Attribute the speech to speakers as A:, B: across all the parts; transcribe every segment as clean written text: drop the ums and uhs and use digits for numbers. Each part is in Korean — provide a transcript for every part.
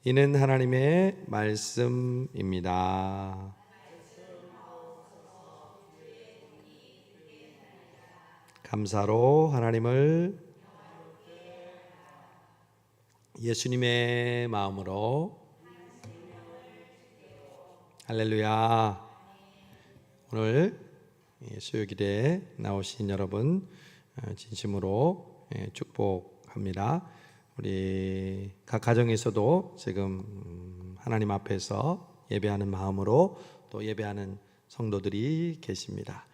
A: 이는 하나님의 말씀입니다. 감사로 하나님을 예수님의 마음으로 할렐루야. 오늘 수요일에 나오신 여러분 진심으로 축복합니다. 우리 각 가정에서도 지금 하나님 앞에서 예배하는 마음으로 또 예배하는 성도들이 계십니다.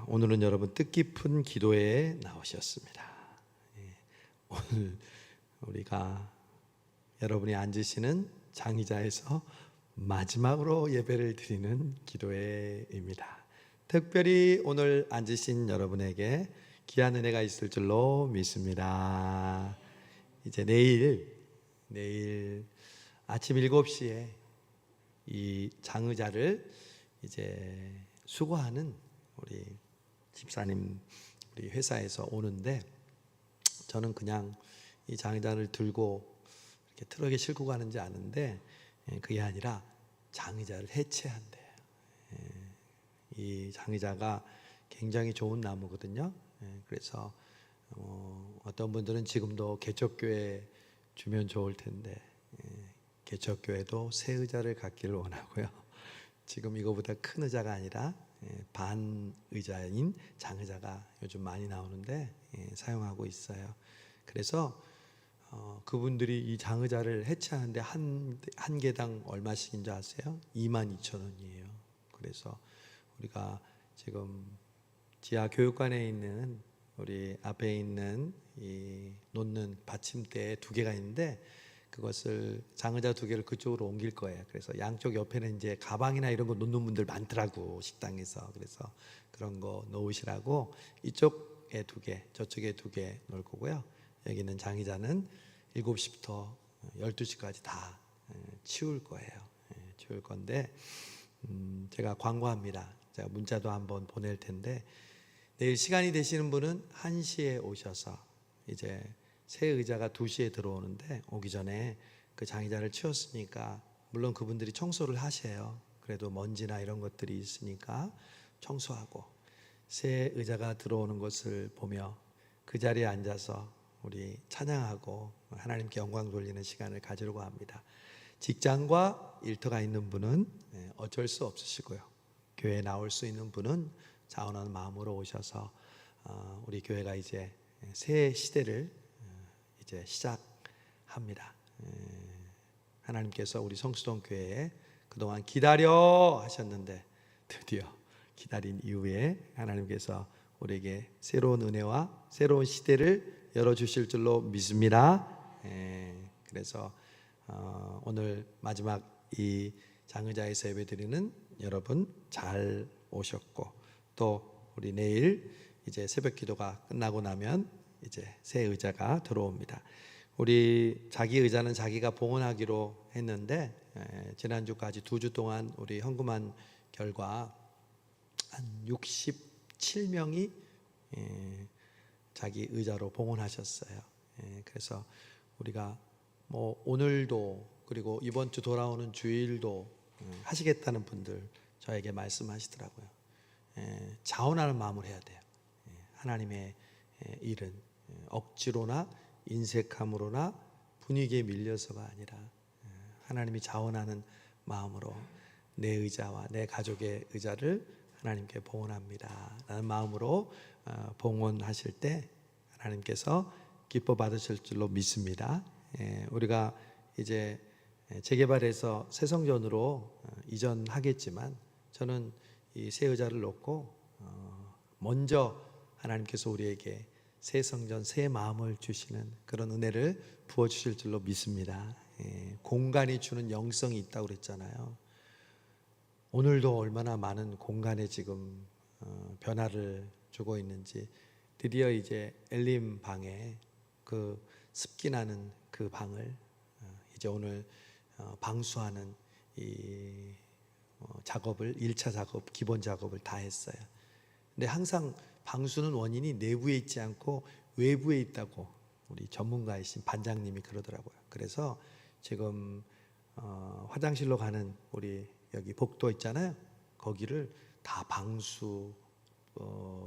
A: 오늘은 여러분 뜻깊은 기도에 나오셨습니다. 오늘 우리가 여러분이 앉으시는 장의자에서 마지막으로 예배를 드리는 기도회입니다. 특별히 오늘 앉으신 여러분에게 귀한 은혜가 있을 줄로 믿습니다. 이제 내일 아침 7시에 이 장의자를 이제 수거하는 우리 집사님 우리 회사에서 오는데, 저는 그냥 이 장의자를 들고 이렇게 트럭에 싣고 가는지 아는데 그게 아니라 장의자를 해체한대요. 이 장의자가 굉장히 좋은 나무거든요. 그래서 어떤 분들은 지금도 개척교회 주면 좋을 텐데 개척교회도 새 의자를 갖기를 원하고요. 지금 이거보다 큰 의자가 아니라 반 의자인 장의자가 요즘 많이 나오는데 사용하고 있어요. 그래서 그분들이 이 장의자를 해체하는데 한 개당 얼마씩인 줄 아세요? 22,000원이에요. 그래서 우리가 지금 지하 교육관에 있는 우리 앞에 있는 이 놓는 받침대 2개가 있는데 그것을 장의자 2개를 그쪽으로 옮길 거예요. 그래서 양쪽 옆에는 이제 가방이나 이런 거 놓는 분들 많더라고, 식당에서. 그래서 그런 거 놓으시라고 이쪽에 2개, 저쪽에 2개 놓을 거고요. 여기는 장의자는 7시부터 12시까지 다 치울 거예요. 치울 건데 제가 광고합니다. 제가 문자도 한번 보낼 텐데 내일 시간이 되시는 분은 1시에 오셔서 이제 새 의자가 2시에 들어오는데 오기 전에 그 장의자를 치웠으니까 물론 그분들이 청소를 하셔요. 그래도 먼지나 이런 것들이 있으니까 청소하고 새 의자가 들어오는 것을 보며 그 자리에 앉아서 우리 찬양하고 하나님께 영광 돌리는 시간을 가지려고 합니다. 직장과 일터가 있는 분은 어쩔 수 없으시고요. 교회에 나올 수 있는 분은 자원하는 마음으로 오셔서 우리 교회가 이제 새 시대를 이제 시작합니다. 하나님께서 우리 성수동 교회에 그동안 기다려 하셨는데 드디어 기다린 이후에 하나님께서 우리에게 새로운 은혜와 새로운 시대를 열어주실 줄로 믿습니다. 그래서 오늘 마지막 이 장의자에서 예배드리는 여러분 잘 오셨고, 또 우리 내일 이제 새벽 기도가 끝나고 나면 이제 새 의자가 들어옵니다. 우리 자기 의자는 자기가 봉헌하기로 했는데 지난주까지 2주 동안 우리 헌금한 결과 한 67명이 자기 의자로 봉헌하셨어요. 그래서 우리가 뭐 오늘도 그리고 이번 주 돌아오는 주일도 하시겠다는 분들 저에게 말씀하시더라고요. 자원하는 마음으로 해야 돼요. 하나님의 일은 억지로나 인색함으로나 분위기에 밀려서가 아니라 하나님이 자원하는 마음으로 내 의자와 내 가족의 의자를 하나님께 봉헌합니다 라는 마음으로 봉헌하실 때 하나님께서 기뻐 받으실 줄로 믿습니다. 우리가 이제 재개발해서 새 성전으로 이전하겠지만 저는 이 새 의자를 놓고 먼저 하나님께서 우리에게 새 성전, 새 마음을 주시는 그런 은혜를 부어주실 줄로 믿습니다. 공간이 주는 영성이 있다고 그랬잖아요. 오늘도 얼마나 많은 공간에 지금 변화를 주고 있는지, 드디어 이제 엘림 방에 그 습기 나는 그 방을 이제 오늘 방수하는 이 작업을 1차 작업, 기본 작업을 다 했어요. 근데 항상 방수는 원인이 내부에 있지 않고 외부에 있다고 우리 전문가이신 반장님이 그러더라고요. 그래서 지금 화장실로 가는 우리 여기 복도 있잖아요. 거기를 다 방수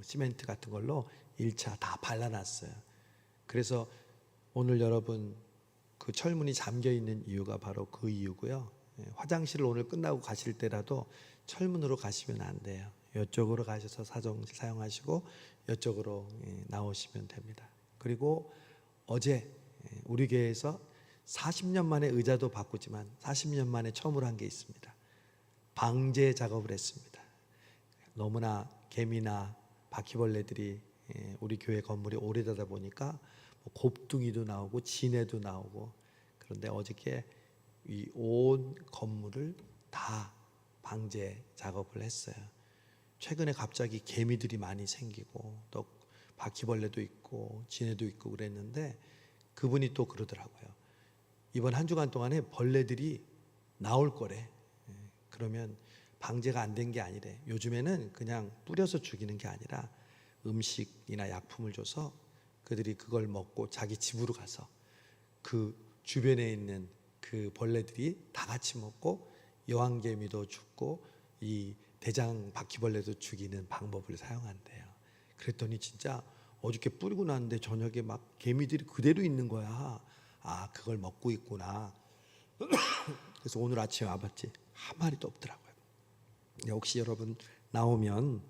A: 시멘트 같은 걸로 1차 다 발라놨어요. 그래서 오늘 여러분 그 철문이 잠겨 있는 이유가 바로 그 이유고요. 화장실을 오늘 끝나고 가실 때라도 철문으로 가시면 안 돼요. 이쪽으로 가셔서 사정실 사용하시고 이쪽으로 나오시면 됩니다. 그리고 어제 우리 교회에서 40년 만에 의자도 바꾸지만 40년 만에 처음으로 한 게 있습니다. 방제 작업을 했습니다. 너무나 개미나 바퀴벌레들이 우리 교회 건물이 오래되다 보니까 곱둥이도 나오고 진해도 나오고, 그런데 어저께 이 온 건물을 다 방제 작업을 했어요. 최근에 갑자기 개미들이 많이 생기고 또 바퀴벌레도 있고 진해도 있고 그랬는데, 그분이 또 그러더라고요. 이번 한 주간 동안에 벌레들이 나올 거래. 그러면 방제가 안 된 게 아니래. 요즘에는 그냥 뿌려서 죽이는 게 아니라 음식이나 약품을 줘서 그들이 그걸 먹고 자기 집으로 가서 그 주변에 있는 그 벌레들이 다 같이 먹고 여왕개미도 죽고 이 대장 바퀴벌레도 죽이는 방법을 사용한대요. 그랬더니 진짜 어저께 뿌리고 났는데 저녁에 막 개미들이 그대로 있는 거야. 아, 그걸 먹고 있구나. 그래서 오늘 아침에 와봤지 한 마리도 없더라고요. 혹시 여러분 나오면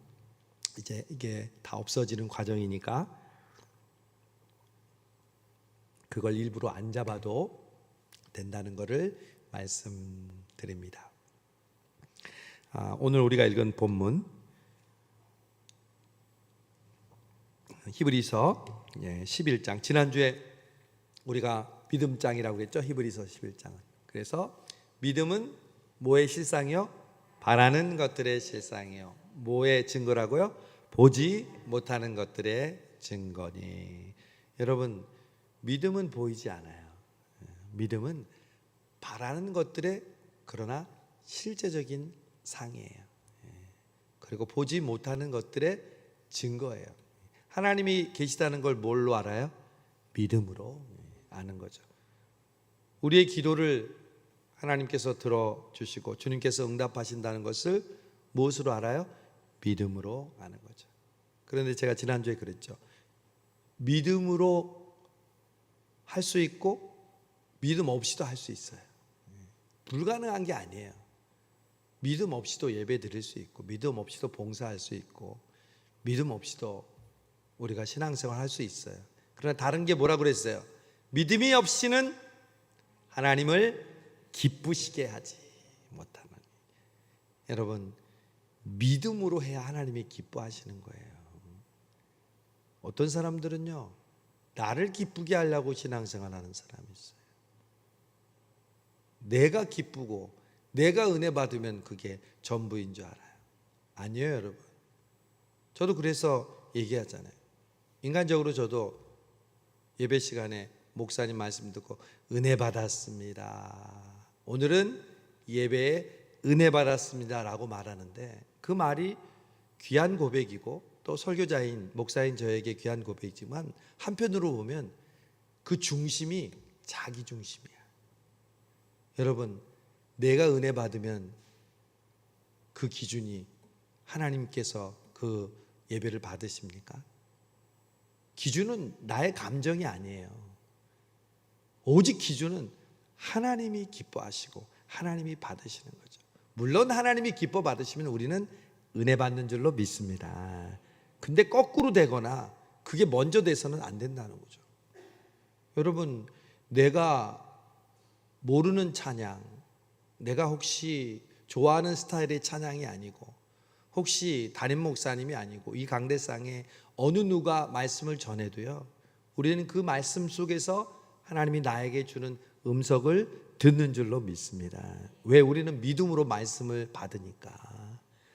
A: 이제 이게 다 없어지는 과정이니까 그걸 일부러 안 잡아도 된다는 것을 말씀드립니다. 오늘 우리가 읽은 본문 히브리서 11장, 지난주에 우리가 믿음장이라고 그랬죠. 히브리서 11장은. 그래서 믿음은 뭐의 실상이요? 바라는 것들의 실상이요. 뭐의 증거라고요? 보지 못하는 것들의 증거니. 여러분, 믿음은 보이지 않아요. 믿음은 바라는 것들의 그러나 실제적인 상이에요. 그리고 보지 못하는 것들의 증거예요. 하나님이 계시다는 걸 뭘로 알아요? 믿음으로 아는 거죠. 우리의 기도를 하나님께서 들어주시고 주님께서 응답하신다는 것을 무엇으로 알아요? 믿음으로 아는 거죠. 그런데 제가 지난주에 그랬죠. 믿음으로 할 수 있고 믿음 없이도 할 수 있어요. 불가능한 게 아니에요. 믿음 없이도 예배 드릴 수 있고 믿음 없이도 봉사할 수 있고 믿음 없이도 우리가 신앙생활 할 수 있어요. 그러나 다른 게 뭐라고 그랬어요? 믿음이 없이는 하나님을 기쁘시게 하지 못하는. 여러분, 믿음으로 해야 하나님이 기뻐하시는 거예요. 어떤 사람들은요, 나를 기쁘게 하려고 신앙생활 하는 사람이 있어요. 내가 기쁘고 내가 은혜 받으면 그게 전부인 줄 알아요. 아니에요, 여러분. 저도 그래서 얘기하잖아요. 인간적으로 저도 예배 시간에 목사님 말씀 듣고 은혜 받았습니다. 오늘은 예배에 은혜 받았습니다 라고 말하는데, 그 말이 귀한 고백이고 또 설교자인 목사인 저에게 귀한 고백이지만 한편으로 보면 그 중심이 자기 중심이야. 여러분, 내가 은혜 받으면 그 기준이 하나님께서 그 예배를 받으십니까? 기준은 나의 감정이 아니에요. 오직 기준은 하나님이 기뻐하시고 하나님이 받으시는 거죠. 물론 하나님이 기뻐 받으시면 우리는 은혜 받는 줄로 믿습니다. 근데 거꾸로 되거나 그게 먼저 돼서는 안 된다는 거죠. 여러분, 내가 모르는 찬양, 내가 혹시 좋아하는 스타일의 찬양이 아니고 혹시 담임 목사님이 아니고 이 강대상에 어느 누가 말씀을 전해도요, 우리는 그 말씀 속에서 하나님이 나에게 주는 음성을 듣는 줄로 믿습니다. 왜? 우리는 믿음으로 말씀을 받으니까.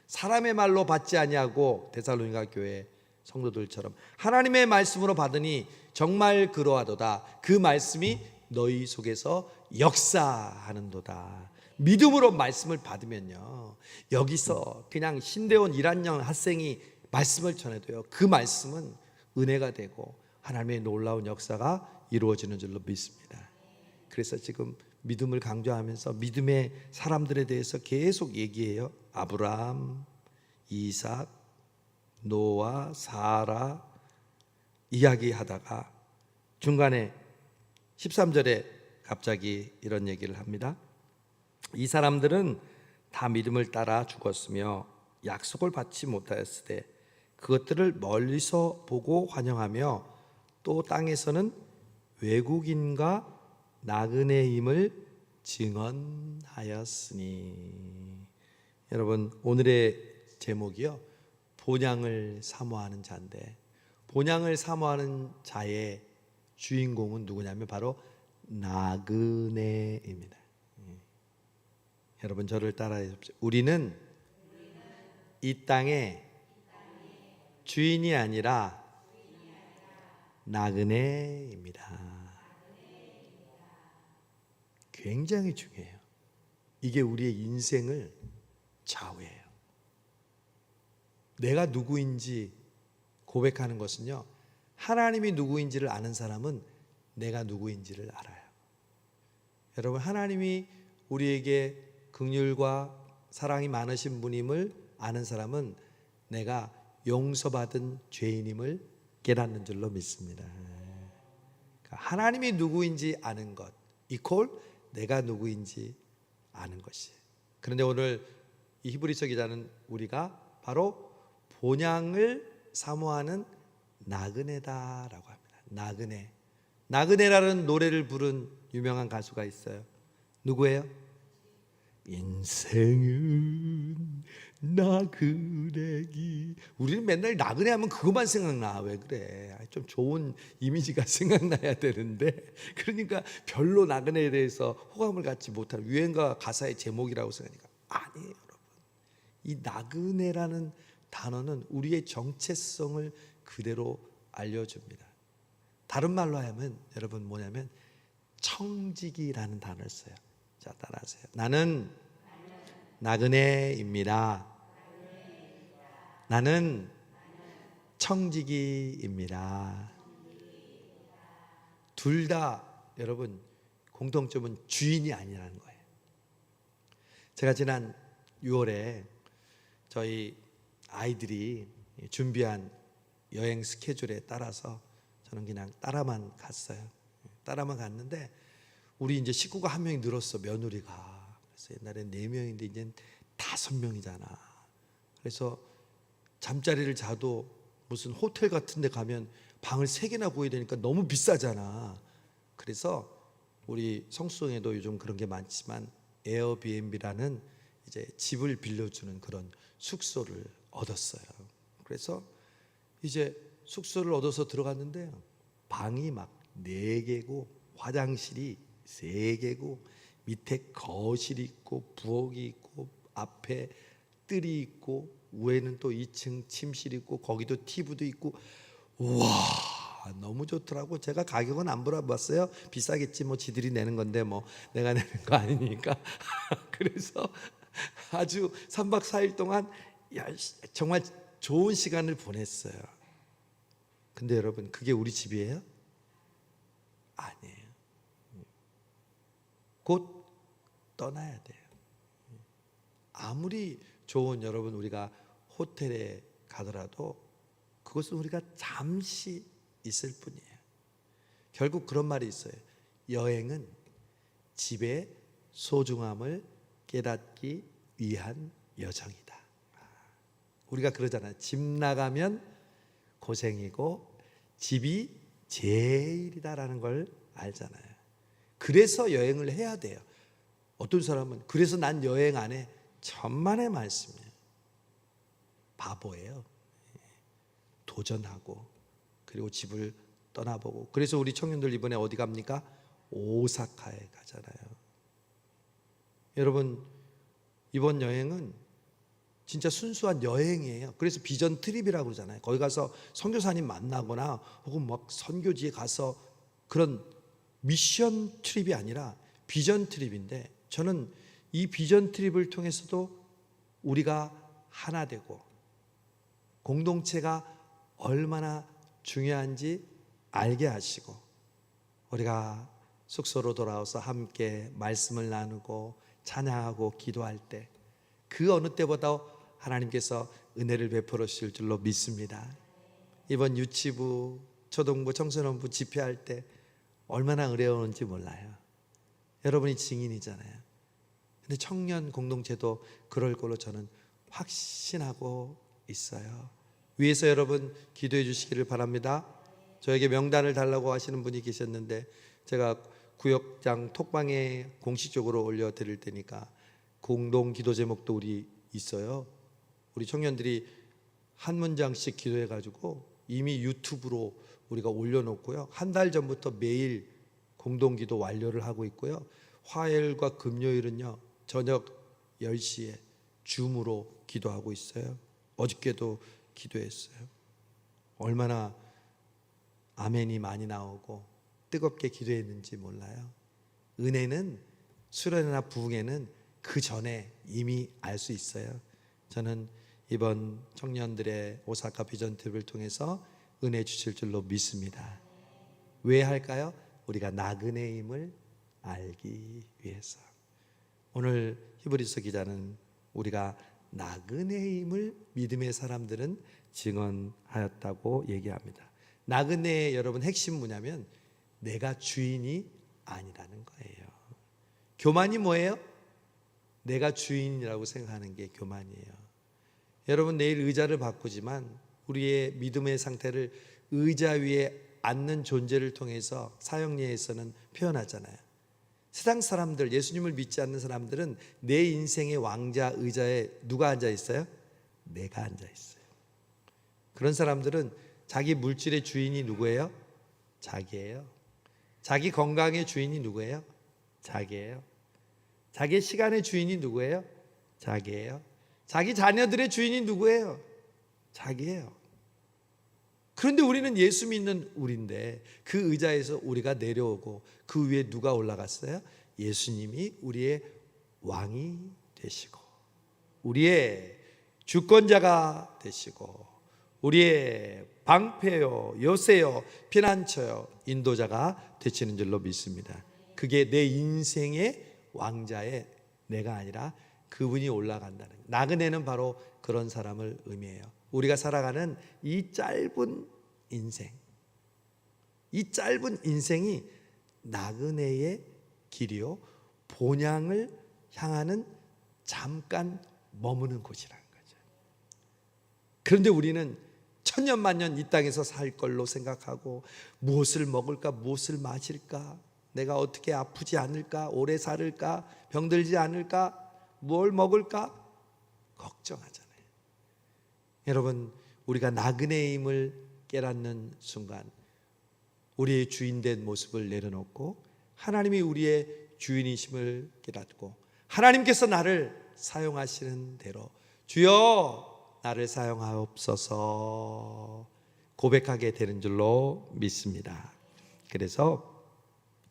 A: 사람의 말로 받지 아니하고 데살로니가 교회 성도들처럼 하나님의 말씀으로 받으니 정말 그러하도다. 그 말씀이 너희 속에서 역사하는도다. 믿음으로 말씀을 받으면요, 여기서 그냥 신대원 1학년 학생이 말씀을 전해도요, 그 말씀은 은혜가 되고 하나님의 놀라운 역사가 이루어지는 줄로 믿습니다. 그래서 지금 믿음을 강조하면서 믿음의 사람들에 대해서 계속 얘기해요. 아브라함, 이삭, 노아, 사라 이야기하다가 중간에 13절에 갑자기 이런 얘기를 합니다. 이 사람들은 다 믿음을 따라 죽었으며 약속을 받지 못하였을 때 그것들을 멀리서 보고 환영하며 또 땅에서는 외국인과 나그네임을 증언하였으니. 여러분, 오늘의 제목이요, 본향을 사모하는 자인데, 본향을 사모하는 자의 주인공은 누구냐면 바로 나그네입니다. 여러분, 저를 따라해 주십시오. 우리는 이 땅의 주인이 아니라 나그네입니다. 굉장히 중요해요. 이게 우리의 인생을 좌우해요. 내가 누구인지 고백하는 것은요, 하나님이 누구인지를 아는 사람은 내가 누구인지를 알아요. 여러분, 하나님이 우리에게 긍휼과 사랑이 많으신 분임을 아는 사람은 내가 용서받은 죄인임을 깨닫는 줄로 믿습니다. 하나님이 누구인지 아는 것 이퀄 내가 누구인지 아는 것이에요. 그런데 오늘 이 히브리서 기자는 우리가 바로 본향을 사모하는 나그네다라고 합니다. 나그네. 나그네라는 노래를 부른 유명한 가수가 있어요. 누구예요? 인생은 나그네기. 우리는 맨날 나그네 하면 그것만 생각나. 왜 그래? 좀 좋은 이미지가 생각나야 되는데, 그러니까 별로 나그네에 대해서 호감을 갖지 못하는 유행가 가사의 제목이라고 생각하니까 아니에요. 여러분, 이 나그네라는 단어는 우리의 정체성을 그대로 알려줍니다. 다른 말로 하면 여러분 뭐냐면 청지기라는 단어를 써요. 자, 따라하세요. 나는 나그네입니다. 나는 청지기입니다. 둘 다 여러분 공통점은 주인이 아니라는 거예요. 제가 지난 6월에 저희 아이들이 준비한 여행 스케줄에 따라서 저는 그냥 따라만 갔어요. 따라만 갔는데 우리 이제 식구가 한 명이 늘었어, 며느리가. 그래서 옛날엔 4명인데 이제 5명이잖아. 그래서 잠자리를 자도 무슨 호텔 같은 데 가면 방을 3개나 구해야 되니까 너무 비싸잖아. 그래서 우리 성수동에도 요즘 그런 게 많지만 에어비앤비라는 이제 집을 빌려주는 그런 숙소를 얻었어요. 그래서 이제 숙소를 얻어서 들어갔는데 방이 막 4개고 화장실이 3개고 밑에 거실이 있고 부엌이 있고 앞에 뜰이 있고 위에는 또 2층 침실이 있고 거기도 TV도 있고, 우와 너무 좋더라고. 제가 가격은 안 물어봤어요. 비싸겠지 뭐, 지들이 내는 건데 뭐 내가 내는 거 아니니까. 그래서 아주 3박 4일 동안 정말 좋은 시간을 보냈어요. 근데 여러분, 그게 우리 집이에요? 아니에요. 곧 떠나야 돼요. 아무리 좋은 여러분 우리가 호텔에 가더라도 그것은 우리가 잠시 있을 뿐이에요. 결국 그런 말이 있어요. 여행은 집의 소중함을 깨닫기 위한 여정이다. 우리가 그러잖아요. 집 나가면 고생이고 집이 제일이다라는 걸 알잖아요. 그래서 여행을 해야 돼요. 어떤 사람은 그래서 난 여행 안 해. 천만의 말씀이에요. 바보예요. 도전하고 그리고 집을 떠나보고. 그래서 우리 청년들 이번에 어디 갑니까? 오사카에 가잖아요. 여러분, 이번 여행은 진짜 순수한 여행이에요. 그래서 비전 트립이라고 그러잖아요. 거기 가서 선교사님 만나거나 혹은 막 선교지에 가서 그런 미션 트립이 아니라 비전 트립인데, 저는 이 비전 트립을 통해서도 우리가 하나 되고 공동체가 얼마나 중요한지 알게 하시고 우리가 숙소로 돌아와서 함께 말씀을 나누고 찬양하고 기도할 때 그 어느 때보다 하나님께서 은혜를 베풀어 주실 줄로 믿습니다. 이번 유치부, 초등부, 청소년부 집회할 때 얼마나 어려웠는지 몰라요. 여러분이 증인이잖아요. 근데 청년 공동체도 그럴 걸로 저는 확신하고 있어요. 위에서 여러분 기도해 주시기를 바랍니다. 저에게 명단을 달라고 하시는 분이 계셨는데 제가 구역장 톡방에 공식적으로 올려드릴 테니까 공동 기도 제목도 우리 있어요. 우리 청년들이 한 문장씩 기도해가지고 이미 유튜브로 우리가 올려놓고요. 한 달 전부터 매일 공동 기도 완료를 하고 있고요. 화요일과 금요일은요 저녁 10시에 줌으로 기도하고 있어요. 어저께도 기도했어요. 얼마나 아멘이 많이 나오고 뜨겁게 기도했는지 몰라요. 은혜는 수련회나 부흥회는 그 전에 이미 알 수 있어요. 저는 이번 청년들의 오사카 비전 TV를 통해서 은혜 주실 줄로 믿습니다. 왜 할까요? 우리가 나그네임을 알기 위해서. 오늘 히브리서 기자는 우리가 나그네임을 믿음의 사람들은 증언하였다고 얘기합니다. 나그네의 여러분 핵심 뭐냐면 내가 주인이 아니라는 거예요. 교만이 뭐예요? 내가 주인이라고 생각하는 게 교만이에요. 여러분 내일 의자를 바꾸지만 우리의 믿음의 상태를 의자 위에 앉는 존재를 통해서 사형리에서는 표현하잖아요. 세상 사람들, 예수님을 믿지 않는 사람들은 내 인생의 왕자 의자에 누가 앉아 있어요? 내가 앉아 있어요. 그런 사람들은 자기 물질의 주인이 누구예요? 자기예요. 자기 건강의 주인이 누구예요? 자기예요. 자기 시간의 주인이 누구예요? 자기예요. 자기 자녀들의 주인이 누구예요? 자기예요. 그런데 우리는 예수 믿는 우리인데 그 의자에서 우리가 내려오고 그 위에 누가 올라갔어요? 예수님이 우리의 왕이 되시고 우리의 주권자가 되시고 우리의 방패요, 요새요, 피난처요, 인도자가 되시는 줄로 믿습니다. 그게 내 인생의 왕자의 내가 아니라 그분이 올라간다는 거예요. 나그네는 바로 그런 사람을 의미해요. 우리가 살아가는 이 짧은 인생, 이 짧은 인생이 나그네의 길이요 본향을 향하는 잠깐 머무는 곳이라는 거죠. 그런데 우리는 천년만년 이 땅에서 살 걸로 생각하고 무엇을 먹을까, 무엇을 마실까, 내가 어떻게 아프지 않을까, 오래 살을까, 병들지 않을까, 뭘 먹을까 걱정하잖아요. 여러분 우리가 나그네임을 깨닫는 순간 우리의 주인된 모습을 내려놓고 하나님이 우리의 주인이심을 깨닫고 하나님께서 나를 사용하시는 대로 주여 나를 사용하옵소서 고백하게 되는 줄로 믿습니다. 그래서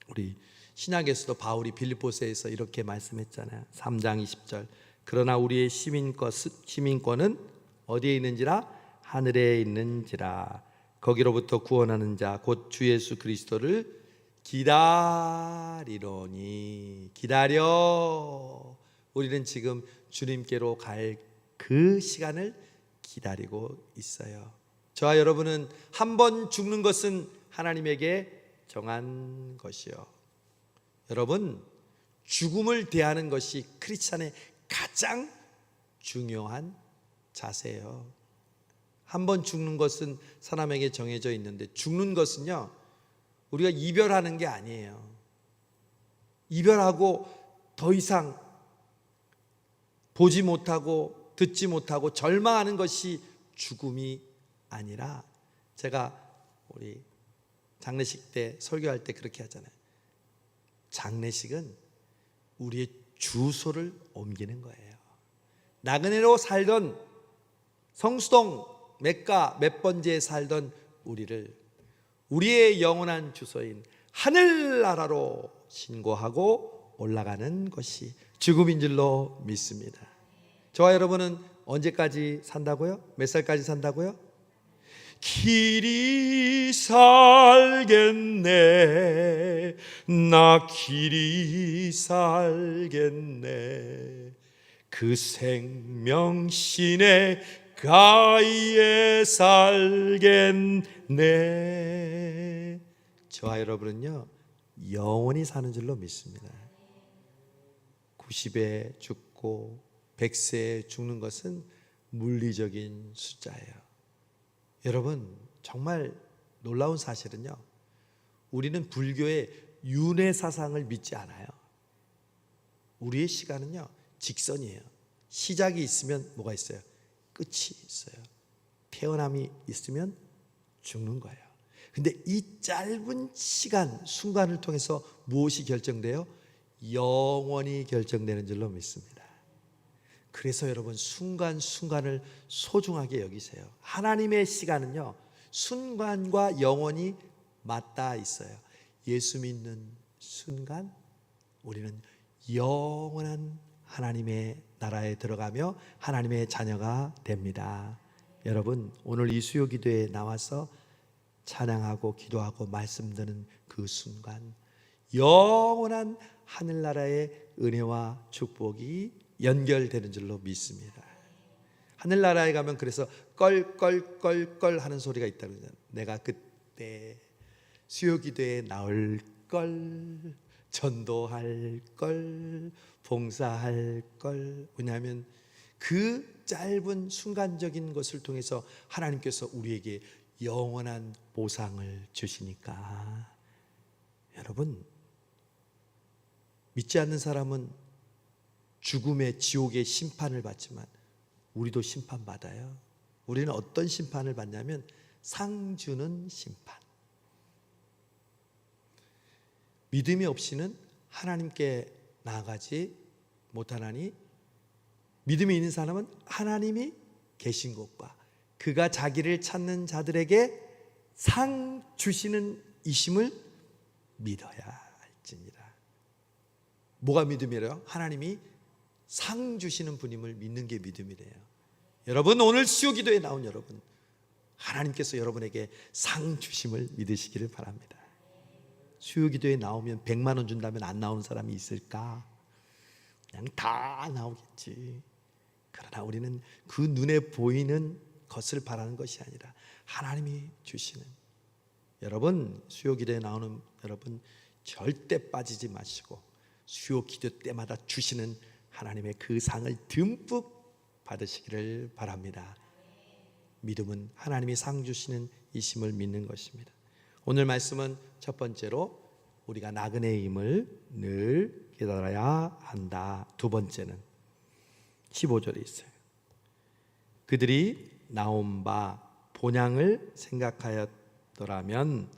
A: 우리 신약에서도 바울이 빌립보서에서 이렇게 말씀했잖아요. 3장 20절 그러나 우리의 시민권은 어디에 있는지라? 하늘에 있는지라. 거기로부터 구원하는 자 곧 주 예수 그리스도를 기다리로니. 기다려. 우리는 지금 주님께로 갈 그 시간을 기다리고 있어요. 저와 여러분은 한 번 죽는 것은 하나님에게 정한 것이요. 여러분 죽음을 대하는 것이 크리스찬의 가장 중요한 자세예요. 한 번 죽는 것은 사람에게 정해져 있는데 죽는 것은요 우리가 이별하는 게 아니에요. 이별하고 더 이상 보지 못하고 듣지 못하고 절망하는 것이 죽음이 아니라 제가 우리 장례식 때 설교할 때 그렇게 하잖아요. 장례식은 우리의 주소를 옮기는 거예요. 나그네로 살던 성수동 몇 번째에 살던 우리를 우리의 영원한 주소인 하늘나라로 신고하고 올라가는 것이 죽음인 줄로 믿습니다. 저와 여러분은 언제까지 산다고요? 몇 살까지 산다고요? 길이 살겠네. 나 길이 살겠네. 그 생명신의 가에 살겠네. 저와 여러분은요 영원히 사는 줄로 믿습니다. 90에 죽고 100세에 죽는 것은 물리적인 숫자예요. 여러분 정말 놀라운 사실은요, 우리는 불교의 윤회 사상을 믿지 않아요. 우리의 시간은요 직선이에요. 시작이 있으면 뭐가 있어요? 끝이 있어요. 태어남이 있으면 죽는 거예요. 근데 이 짧은 시간, 순간을 통해서 무엇이 결정돼요? 영원히 결정되는 줄로 믿습니다. 그래서 여러분 순간순간을 소중하게 여기세요. 하나님의 시간은요 순간과 영원히 맞닿아 있어요. 예수 믿는 순간 우리는 영원한 하나님의 나라에 들어가며 하나님의 자녀가 됩니다. 여러분 오늘 이 수요 기도에 나와서 찬양하고 기도하고 말씀 듣는 그 순간 영원한 하늘나라의 은혜와 축복이 연결되는 줄로 믿습니다. 하늘나라에 가면 그래서 껄껄껄껄 하는 소리가 있다는 거죠. 내가 그때 수요 기도에 나올 걸, 전도할 걸, 봉사할 걸. 왜냐하면 그 짧은 순간적인 것을 통해서 하나님께서 우리에게 영원한 보상을 주시니까. 여러분 믿지 않는 사람은 죽음의 지옥의 심판을 받지만 우리도 심판받아요. 우리는 어떤 심판을 받냐면 상 주는 심판. 믿음이 없이는 하나님께 나아가지 못하나니 믿음이 있는 사람은 하나님이 계신 곳과 그가 자기를 찾는 자들에게 상 주시는 이심을 믿어야 할지니라. 뭐가 믿음이래요? 하나님이 상 주시는 분임을 믿는 게 믿음이래요. 여러분 오늘 수요 기도에 나온 여러분, 하나님께서 여러분에게 상 주심을 믿으시기를 바랍니다. 수요 기도에 나오면 100만 원 준다면 안 나오는 사람이 있을까? 그냥 다 나오겠지. 그러나 우리는 그 눈에 보이는 것을 바라는 것이 아니라 하나님이 주시는, 여러분 수요 기도에 나오는 여러분 절대 빠지지 마시고 수요 기도 때마다 주시는 하나님의 그 상을 듬뿍 받으시기를 바랍니다. 믿음은 하나님이 상 주시는 이심을 믿는 것입니다. 오늘 말씀은 첫 번째로 우리가 나그네의 힘을 늘 깨달아야 한다. 두 번째는 15절에 있어요. 그들이 나온 바 본향을 생각하였더라면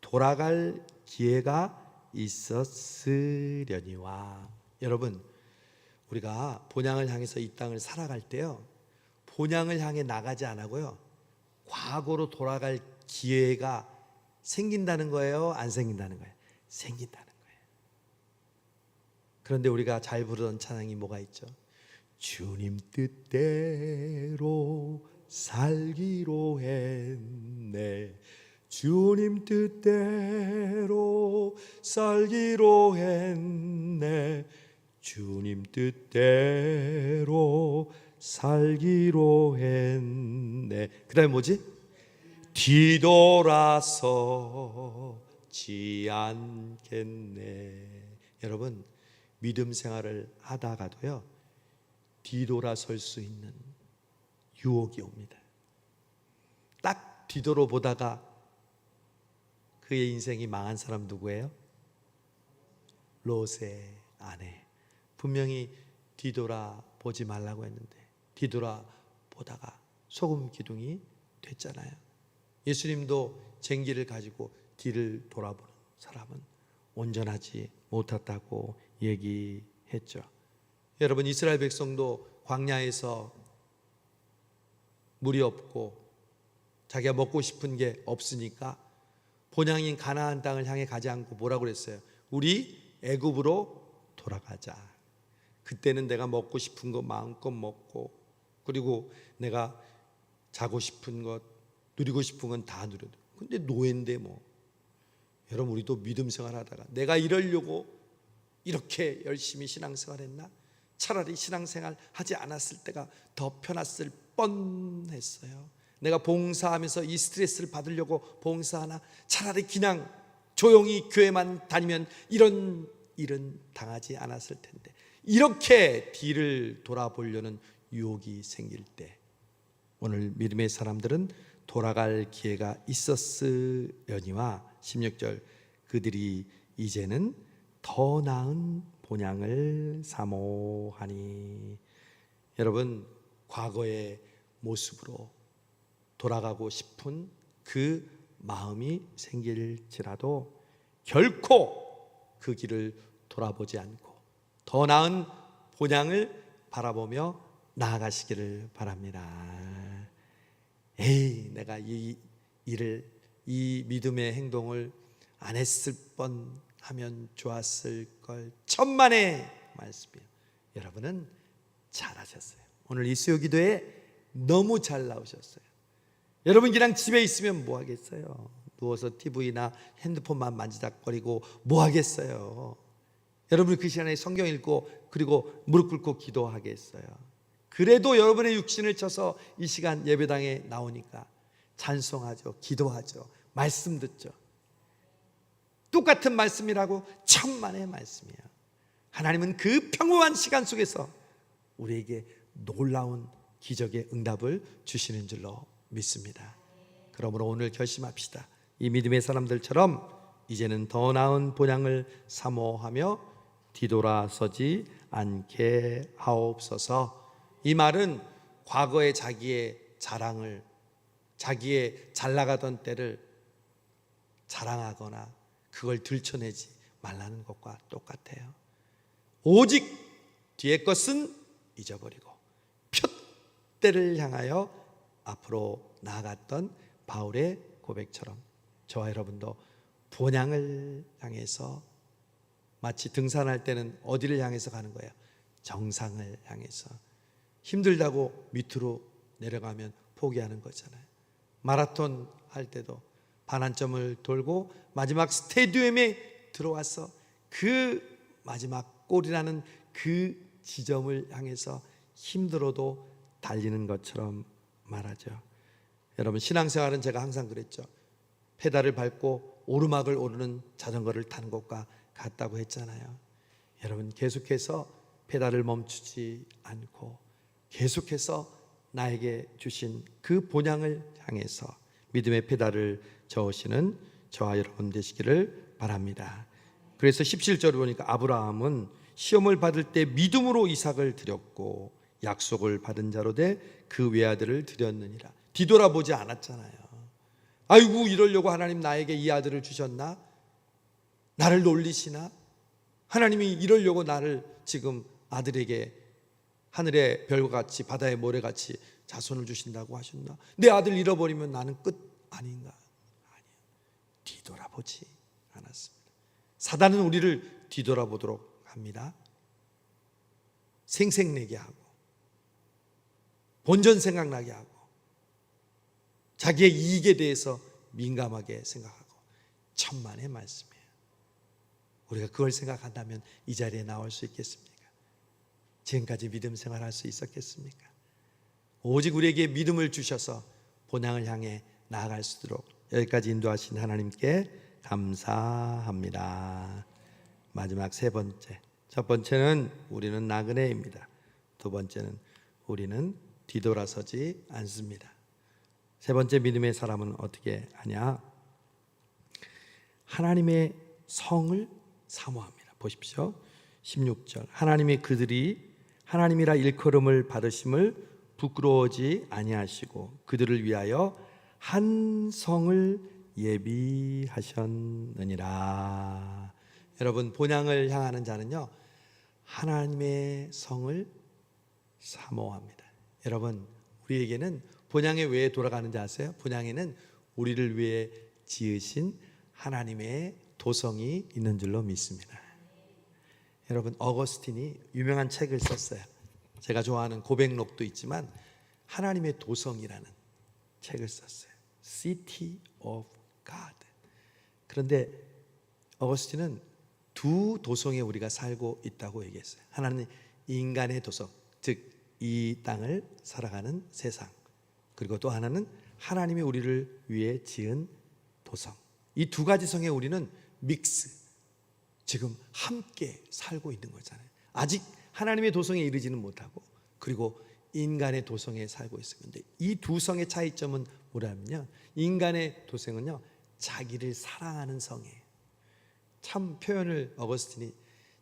A: 돌아갈 기회가 있었으려니와. 여러분 우리가 본향을 향해서 이 땅을 살아갈 때요, 본향을 향해 나가지 않고요 과거로 돌아갈 기회가 생긴다는 거예요? 안 생긴다는 거예요? 생긴다는 거예요. 그런데 우리가 잘 부르던 찬양이 뭐가 있죠? 주님 뜻대로 살기로 했네. 주님 뜻대로 살기로 했네. 주님 뜻대로 살기로 했네. 그 다음에 뭐지? 뒤돌아서지 않겠네. 여러분 믿음 생활을 하다가도요 뒤돌아설 수 있는 유혹이 옵니다. 딱 뒤돌아보다가 그의 인생이 망한 사람 누구예요? 롯의 아내. 분명히 뒤돌아보지 말라고 했는데 뒤돌아보다가 소금 기둥이 됐잖아요. 예수님도 쟁기를 가지고 뒤를 돌아보는 사람은 온전하지 못했다고 얘기했죠. 여러분 이스라엘 백성도 광야에서 물이 없고 자기가 먹고 싶은 게 없으니까 본향인 가나안 땅을 향해 가지 않고 뭐라고 그랬어요? 우리 애굽으로 돌아가자. 그때는 내가 먹고 싶은 거 마음껏 먹고, 그리고 내가 자고 싶은 것, 누리고 싶은 건 다 누려도. 근데 노예인데 뭐. 여러분, 우리도 믿음 생활하다가 내가 이러려고 이렇게 열심히 신앙생활 했나? 차라리 신앙생활 하지 않았을 때가 더 편했을 뻔했어요. 내가 봉사하면서 이 스트레스를 받으려고 봉사하나? 차라리 그냥 조용히 교회만 다니면 이런 일은 당하지 않았을 텐데. 이렇게 뒤를 돌아보려는 유혹이 생길 때, 오늘 믿음의 사람들은 돌아갈 기회가 있었으려니와 16절, 그들이 이제는 더 나은 본향을 사모하니. 여러분, 과거의 모습으로 돌아가고 싶은 그 마음이 생길지라도 결코 그 길을 돌아보지 않고 더 나은 본향을 바라보며 나아가시기를 바랍니다. 에이, 내가 이 일을, 이 믿음의 행동을 안 했을 뻔 하면 좋았을 걸. 천만의 말씀이에요. 여러분은 잘하셨어요. 오늘 이 수요 기도에 너무 잘 나오셨어요. 여러분, 그냥 집에 있으면 뭐 하겠어요? 누워서 TV나 핸드폰만 만지작거리고 뭐 하겠어요? 여러분, 그 시간에 성경 읽고 그리고 무릎 꿇고 기도하겠어요? 그래도 여러분의 육신을 쳐서 이 시간 예배당에 나오니까 찬송하죠, 기도하죠, 말씀 듣죠. 똑같은 말씀이라고 천만의 말씀이에요. 하나님은 그 평범한 시간 속에서 우리에게 놀라운 기적의 응답을 주시는 줄로 믿습니다. 그러므로 오늘 결심합시다. 이 믿음의 사람들처럼 이제는 더 나은 본향을 사모하며 뒤돌아서지 않게 하옵소서. 이 말은 과거의 자기의 자랑을, 자기의 잘 나가던 때를 자랑하거나 그걸 들춰내지 말라는 것과 똑같아요. 오직 뒤의 것은 잊어버리고 표대를 향하여 앞으로 나아갔던 바울의 고백처럼 저와 여러분도 본향을 향해서, 마치 등산할 때는 어디를 향해서 가는 거예요? 정상을 향해서. 힘들다고 밑으로 내려가면 포기하는 거잖아요. 마라톤 할 때도 반환점을 돌고 마지막 스테디움에 들어와서 그 마지막 골이라는 그 지점을 향해서 힘들어도 달리는 것처럼 말하죠. 여러분, 신앙생활은 제가 항상 그랬죠. 페달을 밟고 오르막을 오르는 자전거를 타는 것과 같다고 했잖아요. 여러분, 계속해서 페달을 멈추지 않고 계속해서 나에게 주신 그 본향을 향해서 믿음의 페달을 저으시는 저와 여러분 되시기를 바랍니다. 그래서 17절을 보니까 아브라함은 시험을 받을 때 믿음으로 이삭을 드렸고 약속을 받은 자로 돼 그 외아들을 드렸느니라. 뒤돌아보지 않았잖아요. 아이고, 이러려고 하나님 나에게 이 아들을 주셨나? 나를 놀리시나? 하나님이 이러려고 나를 지금 아들에게 하늘의 별과 같이 바다의 모래같이 자손을 주신다고 하셨나? 내 아들 잃어버리면 나는 끝 아닌가? 아니요, 뒤돌아보지 않았습니다. 사단은 우리를 뒤돌아보도록 합니다. 생색내게 하고 본전 생각나게 하고 자기의 이익에 대해서 민감하게 생각하고. 천만의 말씀이에요. 우리가 그걸 생각한다면 이 자리에 나올 수 있겠습니까? 지금까지 믿음 생활할 수 있었겠습니까? 오직 우리에게 믿음을 주셔서 본향을 향해 나아갈 수 있도록 여기까지 인도하신 하나님께 감사합니다. 마지막 세 번째, 첫 번째는 우리는 나그네입니다. 두 번째는 우리는 뒤돌아서지 않습니다. 세 번째 믿음의 사람은 어떻게 하냐? 하나님의 성을 사모합니다. 보십시오. 16절, 하나님이 그들이 하나님이라 일컬음을 받으심을 부끄러워하지 아니하시고 그들을 위하여 한 성을 예비하셨느니라. 여러분, 본향을 향하는 자는요, 하나님의 성을 사모합니다. 여러분, 우리에게는 본향에 왜 돌아가는지 아세요? 본향에는 우리를 위해 지으신 하나님의 도성이 있는 줄로 믿습니다. 여러분, 어거스틴이 유명한 책을 썼어요. 제가 좋아하는 고백록도 있지만 하나님의 도성이라는 책을 썼어요. city of God. 그런데 어거스틴은 두 도성에 우리가 살고 있다고 얘기했어요. 하나는 인간의 도성, 즉 이 땅을 살아가는 세상, 그리고 또 하나는 하나님이 우리를 위해 지은 도성. 이 두 가지 성에 우리는 믹스, 지금 함께 살고 있는 거잖아요. 아직 하나님의 도성에 이르지는 못하고, 그리고 인간의 도성에 살고 있어요. 근데 이 두 성의 차이점은 뭐냐면요, 인간의 도성은요, 자기를 사랑하는 성이에요. 참 표현을 어거스틴이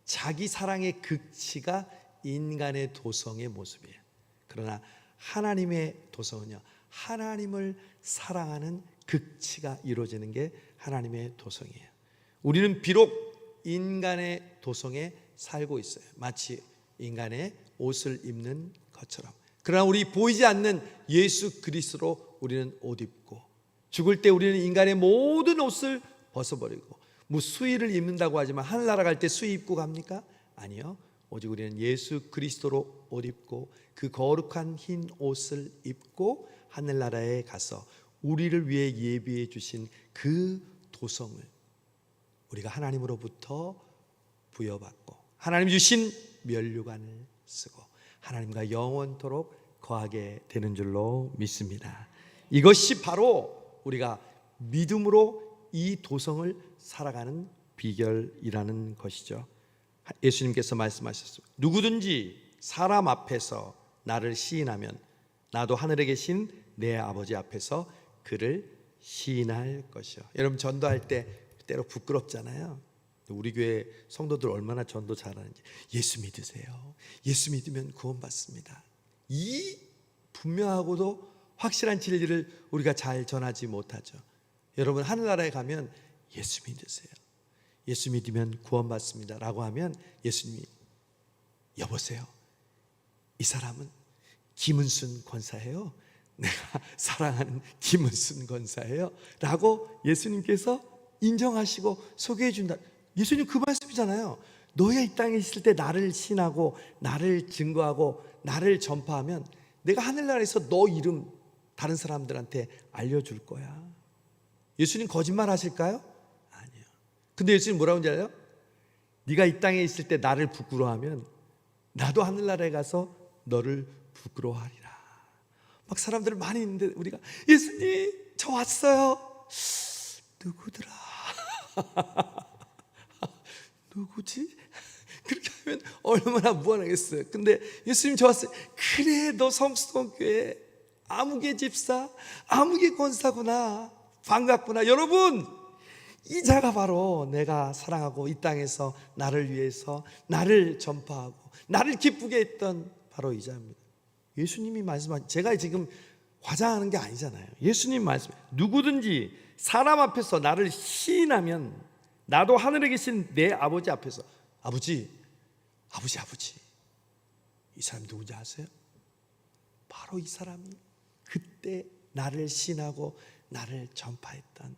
A: 자기 사랑의 극치가 인간의 도성의 모습이에요. 그러나 하나님의 도성은요, 하나님을 사랑하는 극치가 이루어지는 게 하나님의 도성이에요. 우리는 비록 인간의 도성에 살고 있어요. 마치 인간의 옷을 입는 것처럼. 그러나 우리 보이지 않는 예수 그리스도로 우리는 옷 입고, 죽을 때 우리는 인간의 모든 옷을 벗어버리고, 뭐 수의를 입는다고 하지만 하늘나라 갈 때 수의 입고 갑니까? 아니요. 오직 우리는 예수 그리스도로 옷 입고 그 거룩한 흰 옷을 입고 하늘나라에 가서 우리를 위해 예비해 주신 그 도성을 우리가 하나님으로부터 부여받고 하나님 주신 면류관을 쓰고 하나님과 영원토록 거하게 되는 줄로 믿습니다. 이것이 바로 우리가 믿음으로 이 도성을 살아가는 비결이라는 것이죠. 예수님께서 말씀하셨습니다. 누구든지 사람 앞에서 나를 시인하면 나도 하늘에 계신 내 아버지 앞에서 그를 시인할 것이요. 여러분, 전도할 때 때로 부끄럽잖아요. 우리 교회 성도들 얼마나 전도 잘하는지. 예수 믿으세요. 예수 믿으면 구원받습니다. 이 분명하고도 확실한 진리를 우리가 잘 전하지 못하죠. 여러분, 하늘나라에 가면 예수 믿으세요. 예수 믿으면 구원받습니다 라고 하면 예수님이 여보세요, 이 사람은 김은순 권사예요. 내가 사랑하는 김은순 권사예요 라고 예수님께서 인정하시고 소개해 준다. 예수님 그 말씀이잖아요. 너희가 이 땅에 있을 때 나를 신하고 나를 증거하고 나를 전파하면 내가 하늘나라에서 너 이름 다른 사람들한테 알려줄 거야. 예수님 거짓말 하실까요? 아니요. 근데 예수님 뭐라고 하는지 알아요? 네가 이 땅에 있을 때 나를 부끄러워하면 나도 하늘나라에 가서 너를 부끄러워하리라. 막 사람들 많이 있는데 우리가 예수님 저 왔어요. 누구더라? 누구지? 그렇게 하면 얼마나 무안하겠어요. 근데 예수님 저 왔어요. 그래, 너 성수동교회 아무개 집사, 아무개 권사구나. 반갑구나. 여러분, 이 자가 바로 내가 사랑하고 이 땅에서 나를 위해서 나를 전파하고 나를 기쁘게 했던 바로 이 자입니다. 예수님이 말씀하신, 제가 지금 과장하는 게 아니잖아요. 예수님 말씀, 누구든지 사람 앞에서 나를 시인하면 나도 하늘에 계신 내 아버지 앞에서, 아버지 이 사람이 누군지 아세요? 바로 이 사람이 그때 나를 시인하고 나를 전파했던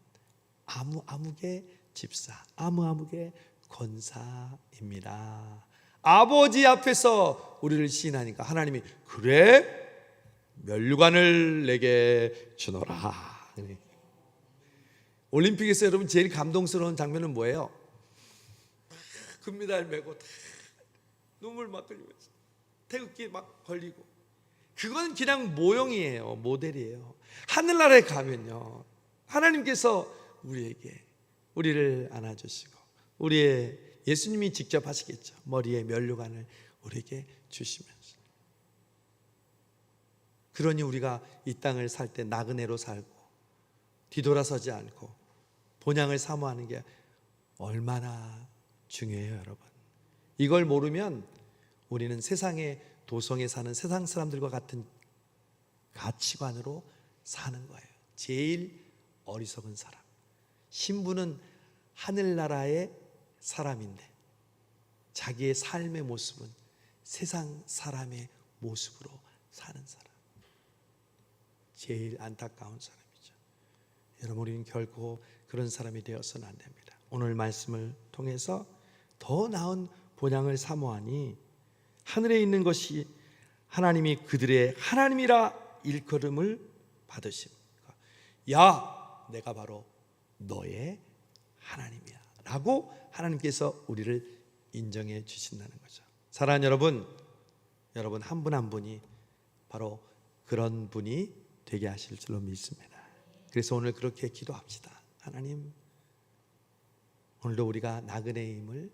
A: 아무개 집사, 아무개 권사입니다. 아버지 앞에서 우리를 시인하니까 하나님이 그래? 면류관을 내게 주노라. 올림픽에서 여러분 제일 감동스러운 장면은 뭐예요? 금메달 메고 눈물 막 흘리고 태극기 막 걸리고, 그건 그냥 모형이에요. 모델이에요. 하늘나라에 가면요, 하나님께서 우리를 안아주시고 우리의 예수님이 직접 하시겠죠. 머리에 면류관을 우리에게 주시면서. 그러니 우리가 이 땅을 살 때 나그네로 살고 뒤돌아서지 않고 본향을 사모하는 게 얼마나 중요해요, 여러분. 이걸 모르면 우리는 세상의 도성에 사는 세상 사람들과 같은 가치관으로 사는 거예요. 제일 어리석은 사람. 신부는 하늘나라의 사람인데 자기의 삶의 모습은 세상 사람의 모습으로 사는 사람. 제일 안타까운 사람이죠. 여러분, 우리는 결코 그런 사람이 되어서는 안 됩니다. 오늘 말씀을 통해서 더 나은 본향을 사모하니 하늘에 있는 것이 하나님이 그들의 하나님이라 일컬음을 받으십니다. 야, 내가 바로 너의 하나님이야 라고 하나님께서 우리를 인정해 주신다는 거죠. 사랑하는 여러분 한 분 한 분이 바로 그런 분이 되게 하실 줄로 믿습니다. 그래서 오늘 그렇게 기도합시다. 하나님, 오늘도 우리가 나그네의 힘을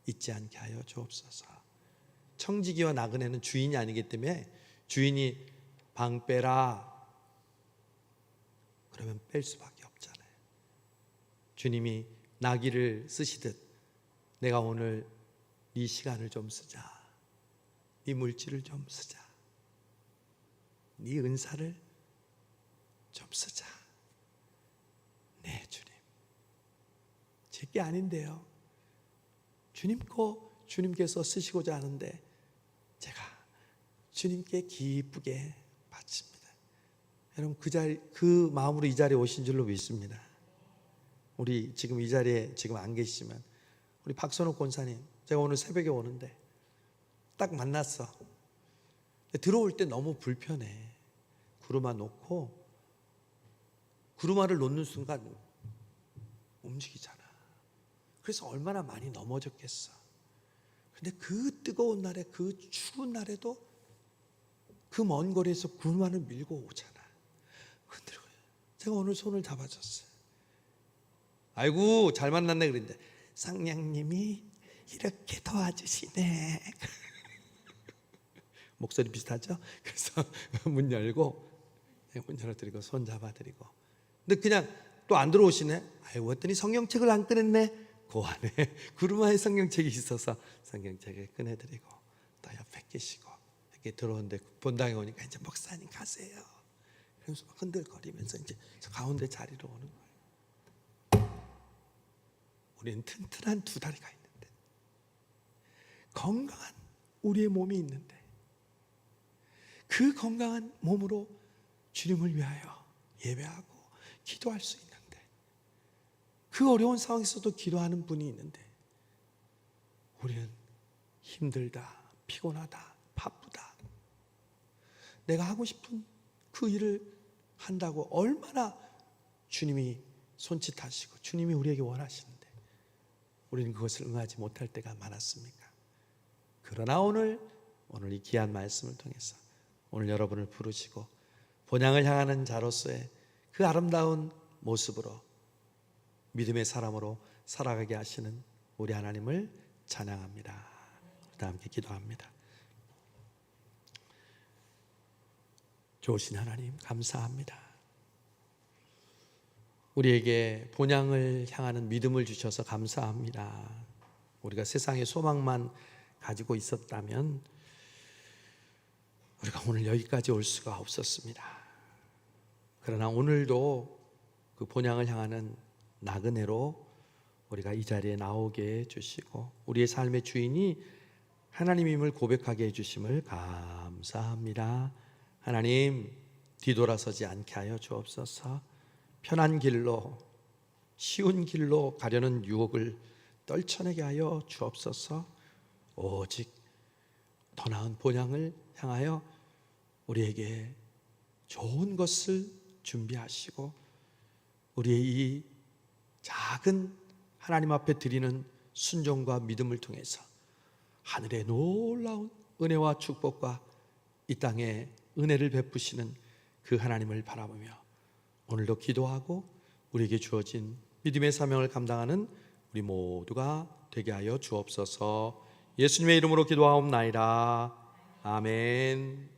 A: 잊지 않게 하여 주옵소서. 청지기와 나그네는 주인이 아니기 때문에 주인이 방 빼라 그러면 뺄 수밖에 없잖아요. 주님이 나귀를 쓰시듯 내가 오늘 네 시간을 좀 쓰자, 네 물질을 좀 쓰자, 네 은사를 좀 쓰자. 네 주님, 제게 아닌데요, 주님 거 주님께서 쓰시고자 하는데 제가 주님께 기쁘게 바칩니다. 여러분 그 마음으로 이 자리에 오신 줄로 믿습니다. 우리 지금 이 자리에 지금 안 계시지만 우리 박선욱 권사님, 제가 오늘 새벽에 오는데 딱 만났어. 들어올 때 너무 불편해. 구루마 놓고 구루마를 놓는 순간 움직이잖아. 그래서 얼마나 많이 넘어졌겠어. 근데 그 뜨거운 날에, 그 추운 날에도 그 먼 거리에서 구루마를 밀고 오잖아. 흔들고. 제가 오늘 손을 잡아줬어요. 아이고 잘 만났네 그랬는데 상냥님이 이렇게 도와주시네. 목소리 비슷하죠? 그래서 문 열고 문 열어드리고 손 잡아드리고, 근데 그냥 또 안 들어오시네. 아이고 했더니 성경책을 안 꺼냈네. 그 안에 구루마의 성경책이 있어서 성경책을 꺼내드리고 또 옆에 계시고 이렇게 들어오는데 본당에 오니까 이제 목사님 가세요. 그러면서 막 흔들거리면서 이제 저 가운데 자리로 오는 거예요. 우리는 튼튼한 두 다리가 있는데, 건강한 우리의 몸이 있는데, 그 건강한 몸으로 주님을 위하여 예배하고 기도할 수 있는데, 그 어려운 상황에서도 기도하는 분이 있는데 우리는 힘들다, 피곤하다, 바쁘다, 내가 하고 싶은 그 일을 한다고 얼마나 주님이 손짓하시고 주님이 우리에게 원하시는데 우리는 그것을 응하지 못할 때가 많았습니까? 그러나 오늘 이 귀한 말씀을 통해서 오늘 여러분을 부르시고 본향을 향하는 자로서의 그 아름다운 모습으로 믿음의 사람으로 살아가게 하시는 우리 하나님을 찬양합니다. 다 함께 기도합니다. 좋으신 하나님 감사합니다. 우리에게 본향을 향하는 믿음을 주셔서 감사합니다. 우리가 세상의 소망만 가지고 있었다면 우리가 오늘 여기까지 올 수가 없었습니다. 그러나 오늘도 그 본향을 향하는 나그네로 우리가 이 자리에 나오게 해주시고 우리의 삶의 주인이 하나님임을 고백하게 해주심을 감사합니다. 하나님, 뒤돌아서지 않게 하여 주옵소서. 편한 길로, 쉬운 길로 가려는 유혹을 떨쳐내게 하여 주옵소서. 오직 더 나은 본향을 향하여 우리에게 좋은 것을 준비하시고 우리의 이 작은 하나님 앞에 드리는 순종과 믿음을 통해서 하늘의 놀라운 은혜와 축복과 이 땅에 은혜를 베푸시는 그 하나님을 바라보며 오늘도 기도하고 우리에게 주어진 믿음의 사명을 감당하는 우리 모두가 되게 하여 주옵소서. 예수님의 이름으로 기도하옵나이다. 아멘.